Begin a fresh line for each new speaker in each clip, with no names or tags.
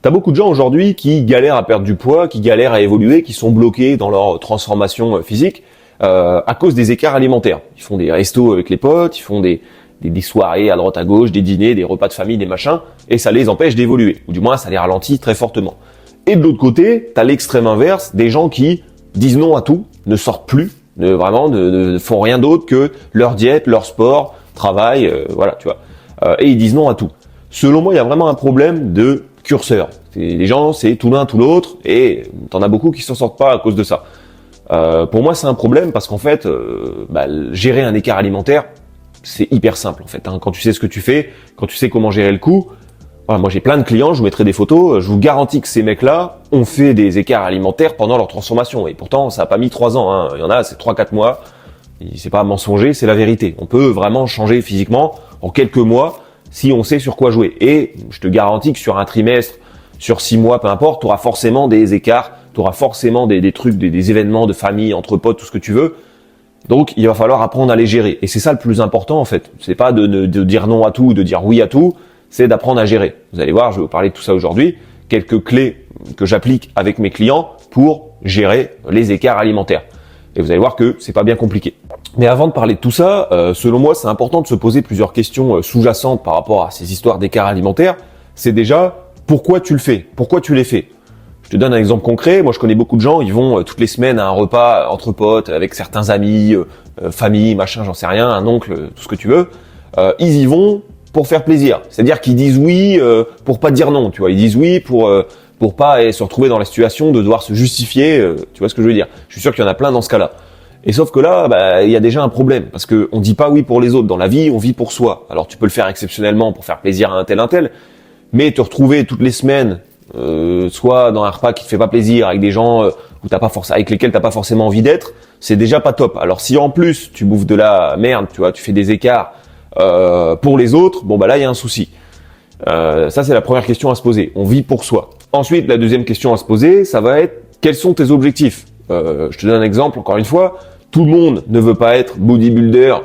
T'as beaucoup de gens aujourd'hui qui galèrent à perdre du poids, qui galèrent à évoluer, qui sont bloqués dans leur transformation physique à cause des écarts alimentaires. Ils font des restos avec les potes, ils font des soirées à droite à gauche, des dîners, des repas de famille, des machins, et ça les empêche d'évoluer, ou du moins ça les ralentit très fortement. Et de l'autre côté, t'as l'extrême inverse, des gens qui disent non à tout, ne sortent plus, ne font rien d'autre que leur diète, leur sport, travail, voilà, tu vois. Et ils disent non à tout. Selon moi, il y a vraiment un problème de curseur. Les gens, c'est tout l'un, tout l'autre, et t'en as beaucoup qui s'en sortent pas à cause de ça. Pour moi, c'est un problème parce qu'en fait, gérer un écart alimentaire, c'est hyper simple en fait. Quand tu sais ce que tu fais, quand tu sais comment gérer le coup. Voilà, moi, j'ai plein de clients, je vous mettrai des photos. Je vous garantis que ces mecs-là ont fait des écarts alimentaires pendant leur transformation, et pourtant, ça a pas mis 3 ans. Hein. Il y en a, c'est 3-4 mois. C'est pas mensonger, c'est la vérité. On peut vraiment changer physiquement en quelques mois si on sait sur quoi jouer. Et je te garantis que sur un trimestre, sur 6 mois, peu importe, tu auras forcément des écarts, tu auras forcément des trucs, des événements de famille, entre potes, tout ce que tu veux. Donc, il va falloir apprendre à les gérer. Et c'est ça le plus important, en fait. C'est pas de dire non à tout, de dire oui à tout, c'est d'apprendre à gérer. Vous allez voir, je vais vous parler de tout ça aujourd'hui. Quelques clés que j'applique avec mes clients pour gérer les écarts alimentaires. Et vous allez voir que c'est pas bien compliqué. Mais avant de parler de tout ça, selon moi, c'est important de se poser plusieurs questions sous-jacentes par rapport à ces histoires d'écarts alimentaires. C'est déjà, pourquoi tu le fais? Pourquoi tu les fais? Je te donne un exemple concret. Moi, je connais beaucoup de gens, ils vont toutes les semaines à un repas entre potes, avec certains amis, famille, machin, j'en sais rien, un oncle, tout ce que tu veux. Ils y vont pour faire plaisir. C'est-à-dire qu'ils disent oui pour pas dire non, tu vois. Ils disent oui pour pas se retrouver dans la situation de devoir se justifier, tu vois ce que je veux dire. Je suis sûr qu'il y en a plein dans ce cas-là. Et sauf que là, il y a déjà un problème, parce que on dit pas oui pour les autres. Dans la vie, on vit pour soi. Alors tu peux le faire exceptionnellement pour faire plaisir à un tel, mais te retrouver toutes les semaines, soit dans un repas qui te fait pas plaisir, avec des gens avec lesquels t'as pas forcément envie d'être, c'est déjà pas top. Alors si en plus tu bouffes de la merde, tu vois, tu fais des écarts pour les autres, bon là il y a un souci. Ça c'est la première question à se poser. On vit pour soi. Ensuite, la deuxième question à se poser, ça va être quels sont tes objectifs? Je te donne un exemple encore une fois. Tout le monde ne veut pas être bodybuilder,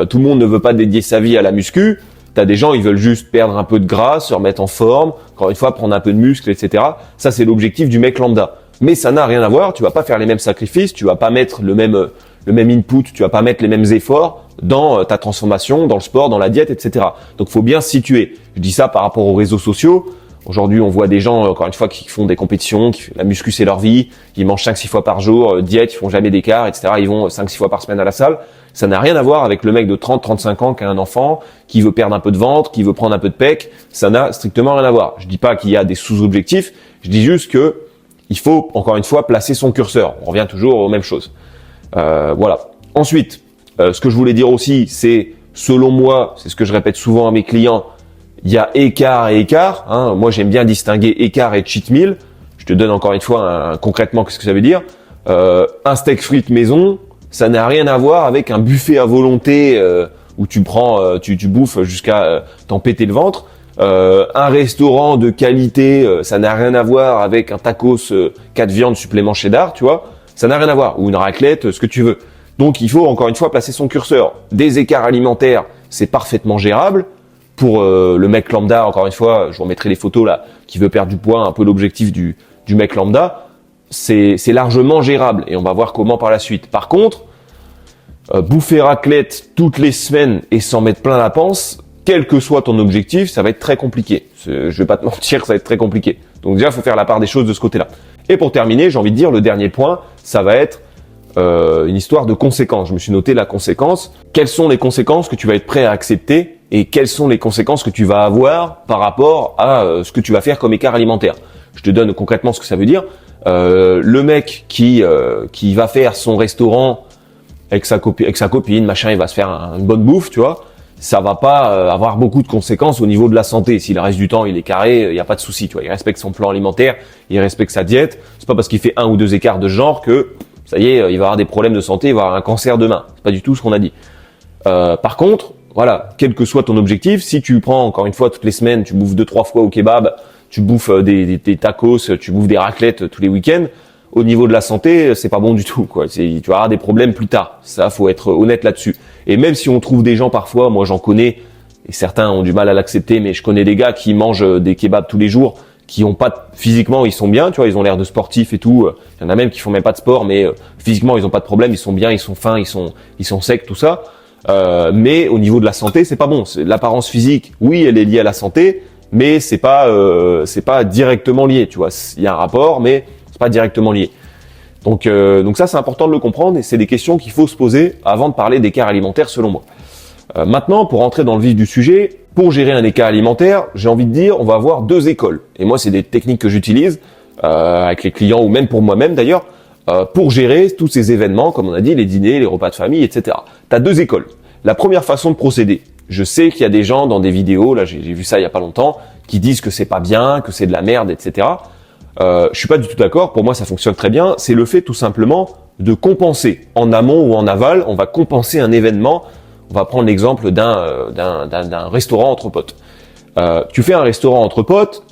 tout le monde ne veut pas dédier sa vie à la muscu. T'as des gens, ils veulent juste perdre un peu de gras, se remettre en forme, encore une fois, prendre un peu de muscle, etc. Ça, c'est l'objectif du mec lambda. Mais ça n'a rien à voir, tu vas pas faire les mêmes sacrifices, tu vas pas mettre le même input, tu vas pas mettre les mêmes efforts dans ta transformation, dans le sport, dans la diète, etc. Donc, faut bien se situer. Je dis ça par rapport aux réseaux sociaux. Aujourd'hui, on voit des gens, encore une fois, qui font des compétitions, la muscu, c'est leur vie, ils mangent 5-6 fois par jour, diète, ils font jamais d'écart, etc. Ils vont 5-6 fois par semaine à la salle. Ça n'a rien à voir avec le mec de 30-35 ans qui a un enfant, qui veut perdre un peu de ventre, qui veut prendre un peu de pec. Ça n'a strictement rien à voir. Je dis pas qu'il y a des sous-objectifs, je dis juste que il faut, encore une fois, placer son curseur. On revient toujours aux mêmes choses. Voilà. Ensuite, ce que je voulais dire aussi, c'est, selon moi, c'est ce que je répète souvent à mes clients, il y a écart et écart. Hein. Moi, j'aime bien distinguer écart et cheat meal. Je te donne encore une fois concrètement qu'est-ce que ça veut dire. Un steak frites maison, ça n'a rien à voir avec un buffet à volonté où tu bouffes jusqu'à t'en péter le ventre. Un restaurant de qualité, ça n'a rien à voir avec un tacos 4 viandes supplément cheddar, tu vois. Ça n'a rien à voir. Ou une raclette, ce que tu veux. Donc, il faut encore une fois placer son curseur. Des écarts alimentaires, c'est parfaitement gérable. Pour le mec lambda, encore une fois, je vous remettrai les photos là, qui veut perdre du poids, un peu l'objectif du mec lambda, c'est largement gérable et on va voir comment par la suite. Par contre, bouffer raclette toutes les semaines et s'en mettre plein la panse, quel que soit ton objectif, ça va être très compliqué. Je vais pas te mentir, ça va être très compliqué. Donc déjà, il faut faire la part des choses de ce côté-là. Et pour terminer, j'ai envie de dire, le dernier point, ça va être une histoire de conséquences. Je me suis noté la conséquence. Quelles sont les conséquences que tu vas être prêt à accepter et quelles sont les conséquences que tu vas avoir par rapport à ce que tu vas faire comme écart alimentaire. Je te donne concrètement ce que ça veut dire. Le mec qui va faire son restaurant avec sa copine, machin, il va se faire une bonne bouffe, tu vois. Ça va pas avoir beaucoup de conséquences au niveau de la santé. Si le reste du temps il est carré, il y a pas de souci, tu vois. Il respecte son plan alimentaire, il respecte sa diète. C'est pas parce qu'il fait 1 ou 2 écarts de ce genre que ça y est, il va avoir des problèmes de santé, il va avoir un cancer demain. C'est pas du tout ce qu'on a dit. Par contre, voilà, quel que soit ton objectif, si tu prends encore une fois toutes les semaines, tu bouffes 2-3 fois au kebab, tu bouffes des tacos, tu bouffes des raclettes tous les week-ends, au niveau de la santé, c'est pas bon du tout, quoi. Tu vas avoir des problèmes plus tard. Ça, faut être honnête là-dessus. Et même si on trouve des gens parfois, moi j'en connais, et certains ont du mal à l'accepter, mais je connais des gars qui mangent des kebabs tous les jours, qui ont pas physiquement, ils sont bien, tu vois, ils ont l'air de sportifs et tout. Il y en a même qui font même pas de sport, mais physiquement ils ont pas de problème, ils sont bien, ils sont fins, ils sont secs, tout ça. Mais au niveau de la santé, c'est pas bon. L'apparence physique, oui, elle est liée à la santé, mais c'est pas directement lié, tu vois. Il y a un rapport, mais c'est pas directement lié. Donc ça, c'est important de le comprendre et c'est des questions qu'il faut se poser avant de parler d'écart alimentaire, selon moi. Maintenant, pour entrer dans le vif du sujet, pour gérer un écart alimentaire, j'ai envie de dire, on va avoir deux écoles. Et moi, c'est des techniques que j'utilise avec les clients ou même pour moi-même d'ailleurs, pour gérer tous ces événements, comme on a dit, les dîners, les repas de famille, etc. Tu as deux écoles. La première façon de procéder, je sais qu'il y a des gens dans des vidéos, là j'ai vu ça il y a pas longtemps, qui disent que c'est pas bien, que c'est de la merde, etc. Je suis pas du tout d'accord. Pour moi, ça fonctionne très bien. C'est le fait tout simplement de compenser en amont ou en aval. On va compenser un événement. On va prendre l'exemple d'un restaurant entre potes. Tu fais un restaurant entre potes.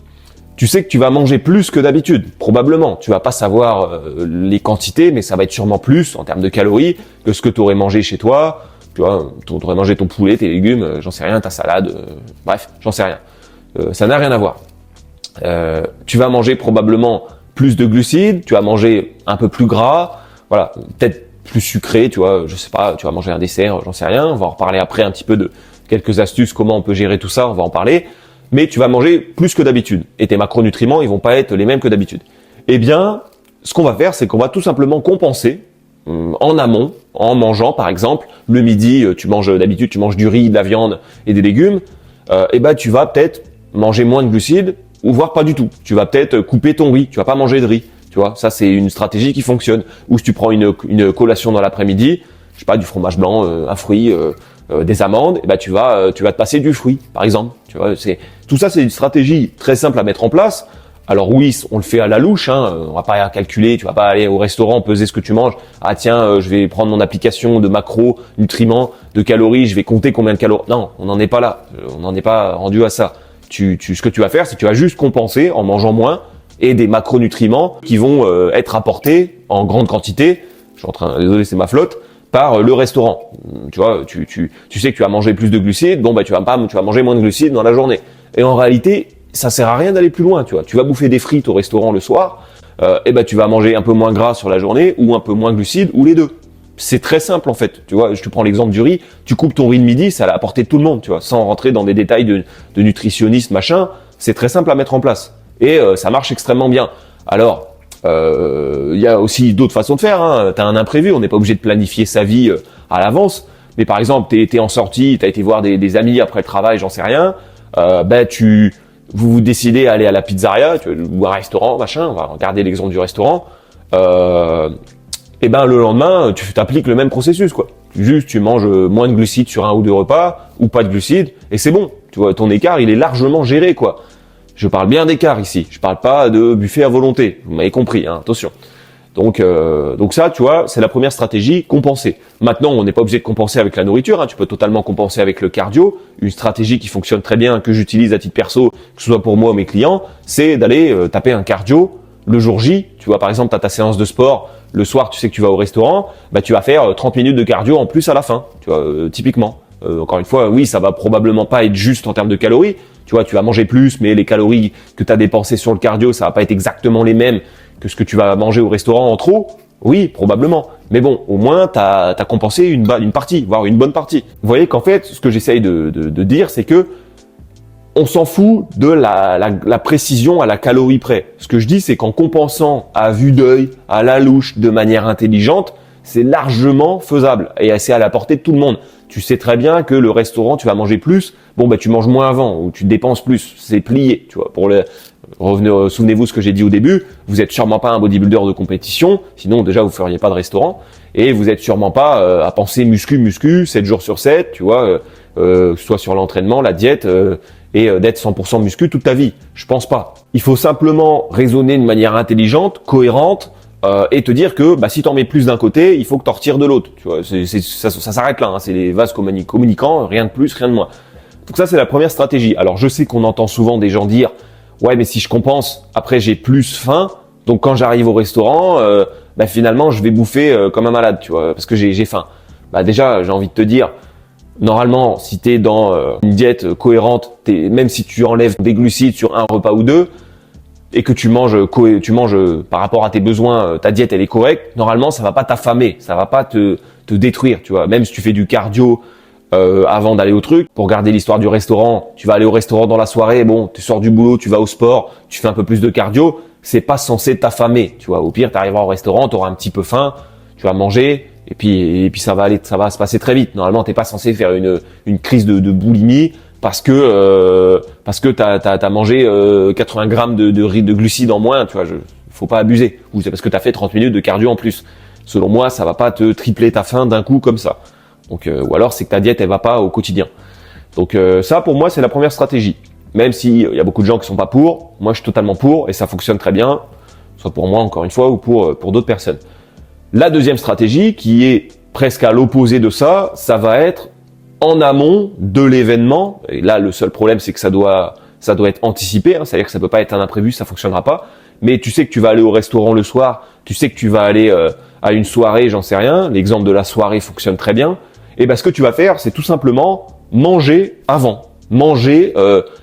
Tu sais que tu vas manger plus que d'habitude, probablement. Tu vas pas savoir les quantités, mais ça va être sûrement plus en termes de calories que ce que tu aurais mangé chez toi. Tu vois, tu aurais mangé ton poulet, tes légumes, j'en sais rien, ta salade, bref, j'en sais rien. Ça n'a rien à voir. Tu vas manger probablement plus de glucides, tu vas manger un peu plus gras, voilà, peut-être plus sucré, tu vois, je sais pas, tu vas manger un dessert, j'en sais rien. On va en reparler après un petit peu de quelques astuces, comment on peut gérer tout ça, on va en parler. Mais tu vas manger plus que d'habitude. Et tes macronutriments, ils vont pas être les mêmes que d'habitude. Eh bien, ce qu'on va faire, c'est qu'on va tout simplement compenser en amont, en mangeant, par exemple, le midi, d'habitude, tu manges du riz, de la viande et des légumes. Et ben, tu vas peut-être manger moins de glucides, ou voire pas du tout. Tu vas peut-être couper ton riz. Tu vas pas manger de riz. Tu vois, ça, c'est une stratégie qui fonctionne. Ou si tu prends une collation dans l'après-midi, je sais pas, du fromage blanc, un fruit, des amandes, et ben tu vas te passer du fruit, par exemple. Tu vois, tout ça, c'est une stratégie très simple à mettre en place. Alors oui, on le fait à la louche, hein. On va pas calculer, tu vas pas aller au restaurant peser ce que tu manges. Ah tiens, je vais prendre mon application de macro, nutriments, de calories, je vais compter combien de calories. Non, on n'en est pas là. On n'en est pas rendu à ça. Ce que tu vas faire, c'est que tu vas juste compenser en mangeant moins et des macronutriments qui vont être apportés en grande quantité. Désolé, c'est ma flotte. Par le restaurant. Tu vois, tu sais que tu vas manger plus de glucides, bon bah tu vas manger moins de glucides dans la journée. Et en réalité, ça sert à rien d'aller plus loin, tu vois. Tu vas bouffer des frites au restaurant le soir, et ben tu vas manger un peu moins gras sur la journée ou un peu moins glucides ou les deux. C'est très simple en fait. Tu vois, je te prends l'exemple du riz, tu coupes ton riz de midi, ça à la portée de tout le monde, tu vois, sans rentrer dans des détails de nutritionniste machin, c'est très simple à mettre en place et ça marche extrêmement bien. Alors y a aussi d'autres façons de faire, hein. T'as un imprévu, on n'est pas obligé de planifier sa vie à l'avance. Mais par exemple, t'es en sortie, t'as été voir des amis après le travail, j'en sais rien. Vous décidez d'aller à la pizzeria ou à un restaurant, machin. On va regarder l'exemple du restaurant. Et ben le lendemain, tu t'appliques le même processus, quoi. Juste, tu manges moins de glucides sur un ou deux repas, ou pas de glucides, et c'est bon. Tu vois, ton écart, il est largement géré, quoi. Je parle bien d'écart ici. Je parle pas de buffet à volonté. Vous m'avez compris, hein, attention. Donc ça, tu vois, c'est la première stratégie, compenser. Maintenant, on n'est pas obligé de compenser avec la nourriture, hein. Tu peux totalement compenser avec le cardio. Une stratégie qui fonctionne très bien, que j'utilise à titre perso, que ce soit pour moi ou mes clients, c'est d'aller taper un cardio le jour J. Tu vois, par exemple, tu as ta séance de sport, le soir, tu sais que tu vas au restaurant, bah tu vas faire 30 minutes de cardio en plus à la fin, tu vois, typiquement. Encore une fois, oui, ça va probablement pas être juste en termes de calories. Tu vois, tu vas manger plus, mais les calories que tu as dépensées sur le cardio, ça va pas être exactement les mêmes que ce que tu vas manger au restaurant en trop. Oui, probablement. Mais bon, au moins, tu as compensé une partie, voire une bonne partie. Vous voyez qu'en fait, ce que j'essaye de dire, c'est que on s'en fout de la précision à la calorie près. Ce que je dis, c'est qu'en compensant à vue d'œil, à la louche, de manière intelligente, c'est largement faisable et c'est à la portée de tout le monde. Tu sais très bien que le restaurant, tu vas manger plus. Bon, bah, tu manges moins avant ou tu dépenses plus. C'est plié, tu vois. Souvenez-vous ce que j'ai dit au début. Vous êtes sûrement pas un bodybuilder de compétition. Sinon, déjà, vous feriez pas de restaurant. Et vous êtes sûrement pas à penser muscu, 7 jours sur 7, tu vois, que ce soit sur l'entraînement, la diète, et d'être 100% muscu toute ta vie. Je pense pas. Il faut simplement raisonner de manière intelligente, cohérente, et te dire que si t'en mets plus d'un côté, il faut que t'en retires de l'autre. Tu vois, ça s'arrête là. Hein. C'est les vases communicants, rien de plus, rien de moins. Donc ça, c'est la première stratégie. Alors je sais qu'on entend souvent des gens dire ouais, mais si je compense, après j'ai plus faim, donc quand j'arrive au restaurant, finalement je vais bouffer comme un malade, tu vois, parce que j'ai faim. Déjà, j'ai envie de te dire, normalement, si t'es dans une diète cohérente, même si tu enlèves des glucides sur un repas ou deux, et que tu manges par rapport à tes besoins, ta diète elle est correcte, normalement ça va pas t'affamer, ça va pas te détruire, tu vois. Même si tu fais du cardio avant d'aller au truc, pour garder l'histoire du restaurant, tu vas aller au restaurant dans la soirée, bon, tu sors du boulot, tu vas au sport, tu fais un peu plus de cardio, c'est pas censé t'affamer, tu vois. Au pire, tu arriveras au restaurant, tu auras un petit peu faim, tu vas manger et puis ça va se passer très vite. Normalement, t'es pas censé faire une crise de boulimie parce que t'as mangé 80 grammes de glucides en moins, tu vois. Faut pas abuser. Ou c'est parce que t'as fait 30 minutes de cardio en plus. Selon moi, ça va pas te tripler ta faim d'un coup comme ça. Donc ou alors c'est que ta diète elle va pas au quotidien. Donc ça pour moi c'est la première stratégie. Même si il y a beaucoup de gens qui sont pas pour, moi je suis totalement pour et ça fonctionne très bien, soit pour moi encore une fois ou pour d'autres personnes. La deuxième stratégie qui est presque à l'opposé de ça, ça va être en amont de l'événement. Et là le seul problème c'est que ça doit être anticipé, hein, c'est-à-dire que ça peut pas être un imprévu, ça fonctionnera pas. Mais tu sais que tu vas aller au restaurant le soir, tu sais que tu vas aller à une soirée, j'en sais rien. L'exemple de la soirée fonctionne très bien. Et ben ce que tu vas faire, c'est tout simplement manger avant. Manger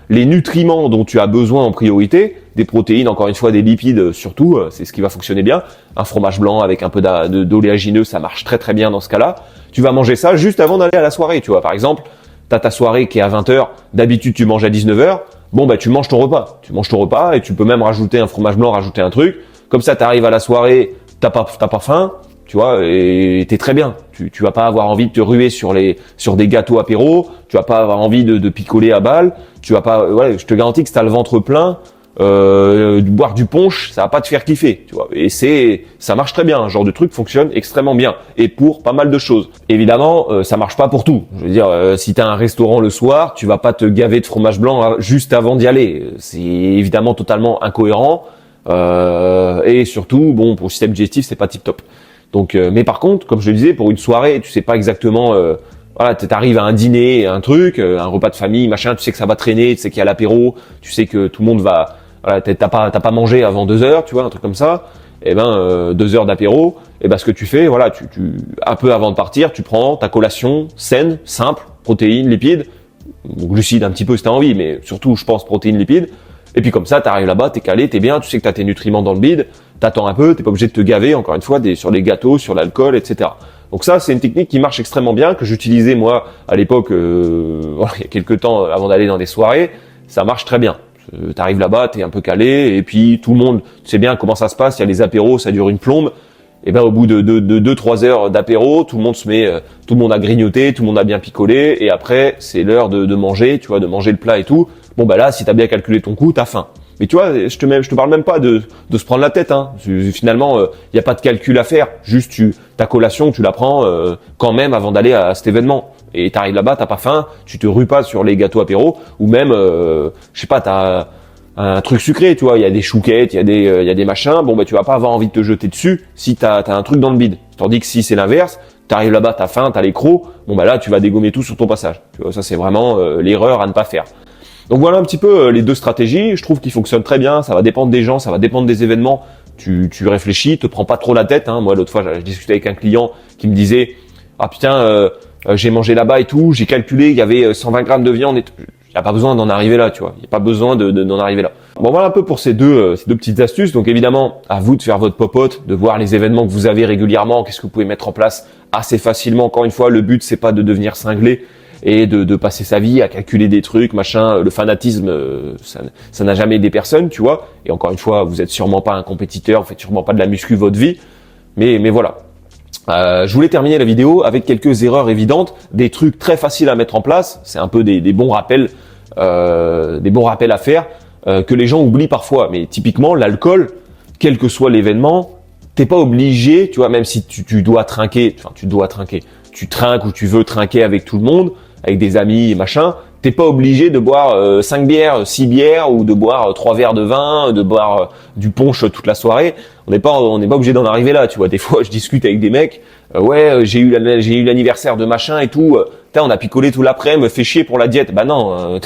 les nutriments dont tu as besoin en priorité, des protéines, encore une fois des lipides surtout, c'est ce qui va fonctionner bien. Un fromage blanc avec un peu d'oléagineux, ça marche très très bien dans ce cas-là. Tu vas manger ça juste avant d'aller à la soirée, tu vois. Par exemple, tu as ta soirée qui est à 20h, d'habitude tu manges à 19h, bon bah tu manges ton repas. Tu manges ton repas et tu peux même rajouter un fromage blanc, rajouter un truc. Comme ça, tu arrives à la soirée, t'as pas faim, tu vois, et t'es très bien. Tu vas pas avoir envie de te ruer sur des gâteaux apéros, tu vas pas avoir envie de picoler à balles, tu vas pas, ouais, je te garantis que si t'as le ventre plein, boire du punch, ça va pas te faire kiffer, tu vois. Et ça marche très bien, ce genre de truc fonctionne extrêmement bien et pour pas mal de choses. Évidemment, ça marche pas pour tout. Je veux dire, si t'as un restaurant le soir, tu vas pas te gaver de fromage blanc juste avant d'y aller. C'est évidemment totalement incohérent. Et surtout, bon, pour le système digestif, c'est pas tip top. Donc, mais par contre, comme je le disais, pour une soirée, tu sais pas exactement, voilà, t'arrives à un dîner, un truc, un repas de famille, machin, tu sais que ça va traîner, tu sais qu'il y a l'apéro, tu sais que tout le monde va, voilà, t'as pas mangé avant 2 heures, tu vois, un truc comme ça. Et ben, 2 heures d'apéro, et ben ce que tu fais, voilà, tu un peu avant de partir, tu prends ta collation saine, simple, protéines, lipides, glucides un petit peu si t'as envie, mais surtout, je pense protéines, lipides. Et puis comme ça, t'arrives là-bas, t'es calé, t'es bien, tu sais que t'as tes nutriments dans le bide, t'attends un peu, t'es pas obligé de te gaver, encore une fois, sur les gâteaux, sur l'alcool, etc. Donc ça, c'est une technique qui marche extrêmement bien, que j'utilisais moi à l'époque, voilà, il y a quelques temps avant d'aller dans des soirées, ça marche très bien. T'arrives là-bas, t'es un peu calé, et puis tout le monde, tu sais bien comment ça se passe, il y a les apéros, ça dure une plombe, et ben au bout de 2-3 heures d'apéro, tout le monde a grignoté, tout le monde a bien picolé, et après, c'est l'heure de manger, tu vois, de manger le plat et tout. Bon bah là, si t'as bien calculé ton coup, t'as faim. Mais tu vois, je te parle même pas de se prendre la tête, hein. Finalement, y a pas de calcul à faire. Juste ta collation, tu la prends quand même avant d'aller à cet événement. Et t'arrives là-bas, t'as pas faim, tu te rues pas sur les gâteaux apéros, ou même, je sais pas, t'as un truc sucré, tu vois, il y a des chouquettes, il y a des machins. Bon bah tu vas pas avoir envie de te jeter dessus si t'as un truc dans le bide. Tandis que si c'est l'inverse, t'arrives là-bas, t'as faim, t'as les crocs, bon bah là tu vas dégommer tout sur ton passage. Tu vois, ça c'est vraiment l'erreur à ne pas faire. Donc voilà un petit peu les deux stratégies, je trouve qu'ils fonctionnent très bien, ça va dépendre des gens, ça va dépendre des événements, tu réfléchis, te prends pas trop la tête, hein. Moi l'autre fois je discutais avec un client qui me disait « Ah putain, j'ai mangé là-bas et tout, j'ai calculé, il y avait 120 grammes de viande, il n'y a pas besoin d'en arriver là, tu vois, il n'y a pas besoin d'en arriver là. » Bon voilà un peu pour ces deux petites astuces, donc évidemment à vous de faire votre popote, de voir les événements que vous avez régulièrement, qu'est-ce que vous pouvez mettre en place assez facilement, encore une fois le but c'est pas de devenir cinglé, et de passer sa vie à calculer des trucs, machin. Le fanatisme, ça n'a jamais aidé personne, tu vois. Et encore une fois, vous êtes sûrement pas un compétiteur, vous faites sûrement pas de la muscu votre vie. Mais voilà. Je voulais terminer la vidéo avec quelques erreurs évidentes, des trucs très faciles à mettre en place. C'est un peu des bons rappels à faire que les gens oublient parfois. Mais typiquement, l'alcool, quel que soit l'événement, t'es pas obligé, tu vois, même si tu dois trinquer, tu trinques ou tu veux trinquer avec tout le monde, avec des amis et machin, t'es pas obligé de boire 5 bières, 6 bières ou de boire 3 verres de vin, de boire du punch toute la soirée. On n'est pas obligé d'en arriver là, tu vois. Des fois, je discute avec des mecs, ouais, j'ai eu l'anniversaire de machin et tout, on a picolé tout l'après, me fait chier pour la diète. Bah non,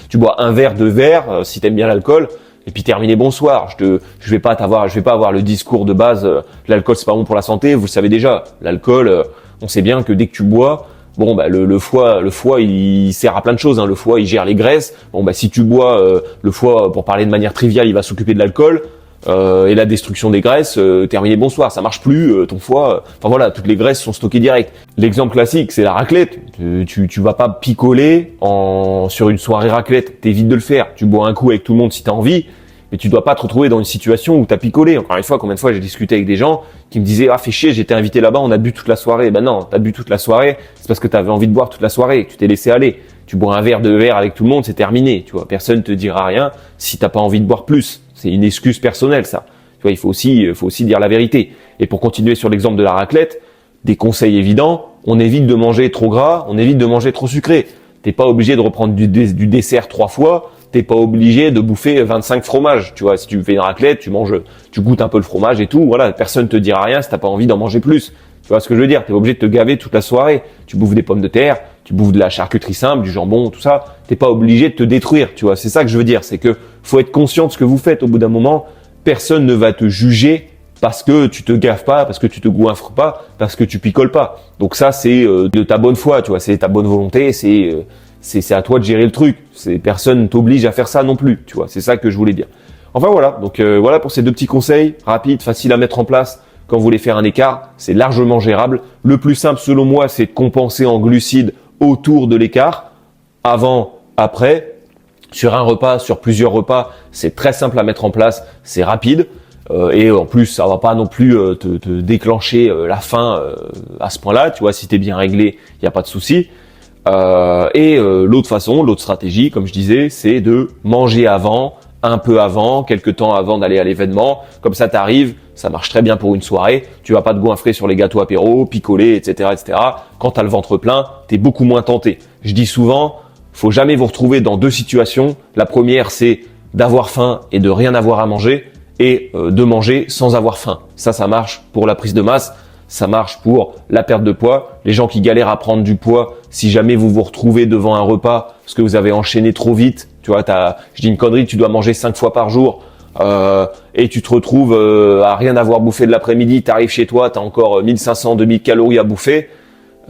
tu bois un verre, 2 verres, si t'aimes bien l'alcool. Et puis terminer bonsoir. Je vais pas avoir le discours de base. L'alcool c'est pas bon pour la santé. Vous le savez déjà. L'alcool, on sait bien que dès que tu bois, Bon, bah le foie, il sert à plein de choses. Hein. Le foie, il gère les graisses. Bon, bah si tu bois, le foie, pour parler de manière triviale, il va s'occuper de l'alcool et la destruction des graisses. Terminé, bonsoir. Ça marche plus. Ton foie. Enfin voilà, toutes les graisses sont stockées direct. L'exemple classique, c'est la raclette. Tu vas pas picoler sur une soirée raclette. T'évites de le faire. Tu bois un coup avec tout le monde si t'as envie. Mais tu dois pas te retrouver dans une situation où t'as picolé. Encore une fois, combien de fois j'ai discuté avec des gens qui me disaient « Ah, fais chier, j'étais invité là-bas, on a bu toute la soirée. » Ben non, t'as bu toute la soirée, c'est parce que t'avais envie de boire toute la soirée, tu t'es laissé aller. Tu bois un verre, deux verres avec tout le monde, c'est terminé. Tu vois, personne te dira rien si t'as pas envie de boire plus. C'est une excuse personnelle, ça. Tu vois, il faut aussi dire la vérité. Et pour continuer sur l'exemple de la raclette, des conseils évidents, on évite de manger trop gras, on évite de manger trop sucré. T'es pas obligé de reprendre du dessert 3 fois. T'es pas obligé de bouffer 25 fromages, tu vois. Si tu fais une raclette, tu goûtes un peu le fromage et tout. Voilà, personne te dira rien si t'as pas envie d'en manger plus. Tu vois ce que je veux dire? T'es pas obligé de te gaver toute la soirée. Tu bouffes des pommes de terre, tu bouffes de la charcuterie simple, du jambon, tout ça. T'es pas obligé de te détruire, tu vois. C'est ça que je veux dire, c'est que faut être conscient de ce que vous faites. Au bout d'un moment, personne ne va te juger parce que tu te gaves pas, parce que tu te goinfres pas, parce que tu picoles pas. Donc ça, c'est de ta bonne foi, tu vois. C'est ta bonne volonté, c'est à toi de gérer le truc. Personne ne t'oblige à faire ça non plus, tu vois. C'est ça que je voulais dire. Enfin voilà, donc voilà pour ces deux petits conseils rapides, faciles à mettre en place quand vous voulez faire un écart. C'est largement gérable. Le plus simple selon moi, c'est de compenser en glucides autour de l'écart, avant, après. Sur un repas, sur plusieurs repas, c'est très simple à mettre en place, c'est rapide. Et en plus, ça va pas non plus te déclencher la faim à ce point-là. Tu vois, si t'es bien réglé, il y a pas de souci. L'autre stratégie, comme je disais, c'est de manger avant, un peu avant, quelques temps avant d'aller à l'événement. Comme ça, t'arrives, ça marche très bien pour une soirée. Tu vas pas te goinfrer sur les gâteaux apéro, picoler, etc., etc. Quand t'as le ventre plein, t'es beaucoup moins tenté. Je dis souvent, faut jamais vous retrouver dans deux situations. La première, c'est d'avoir faim et de rien avoir à manger, et de manger sans avoir faim. Ça marche pour la prise de masse. Ça marche pour la perte de poids. Les gens qui galèrent à prendre du poids, si jamais vous vous retrouvez devant un repas parce que vous avez enchaîné trop vite, tu vois, je dis une connerie, tu dois manger 5 fois par jour et tu te retrouves à rien avoir bouffé de l'après-midi, tu arrives chez toi, tu as encore 1500, 2000 calories à bouffer,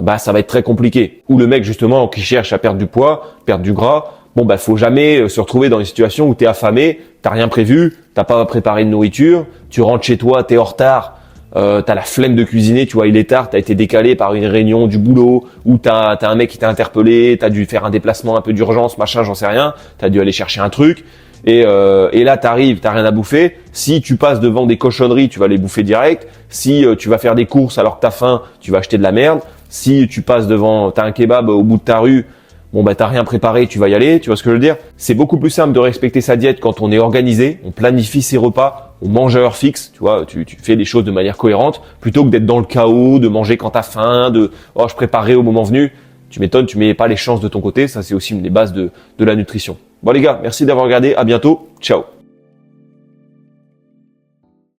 bah ça va être très compliqué. Ou le mec justement qui cherche à perdre du poids, perdre du gras, bon bah faut jamais se retrouver dans une situation où tu es affamé, t'as rien prévu, t'as pas préparé de nourriture, tu rentres chez toi, tu es en retard. T'as la flemme de cuisiner, tu vois, il est tard, t'as été décalé par une réunion du boulot, ou t'as un mec qui t'a interpellé, t'as dû faire un déplacement un peu d'urgence, machin, j'en sais rien, t'as dû aller chercher un truc, et là t'arrives, t'as rien à bouffer. Si tu passes devant des cochonneries, tu vas les bouffer direct. Si tu vas faire des courses alors que t'as faim, tu vas acheter de la merde. Si tu passes t'as un kebab au bout de ta rue, bon bah t'as rien préparé, tu vas y aller, tu vois ce que je veux dire? C'est beaucoup plus simple de respecter sa diète quand on est organisé, on planifie ses repas, on mange à heure fixe, tu vois, tu fais les choses de manière cohérente, plutôt que d'être dans le chaos, de manger quand t'as faim, je préparais au moment venu. Tu m'étonnes, tu mets pas les chances de ton côté, ça c'est aussi une des bases de la nutrition. Bon les gars, merci d'avoir regardé, à bientôt, ciao.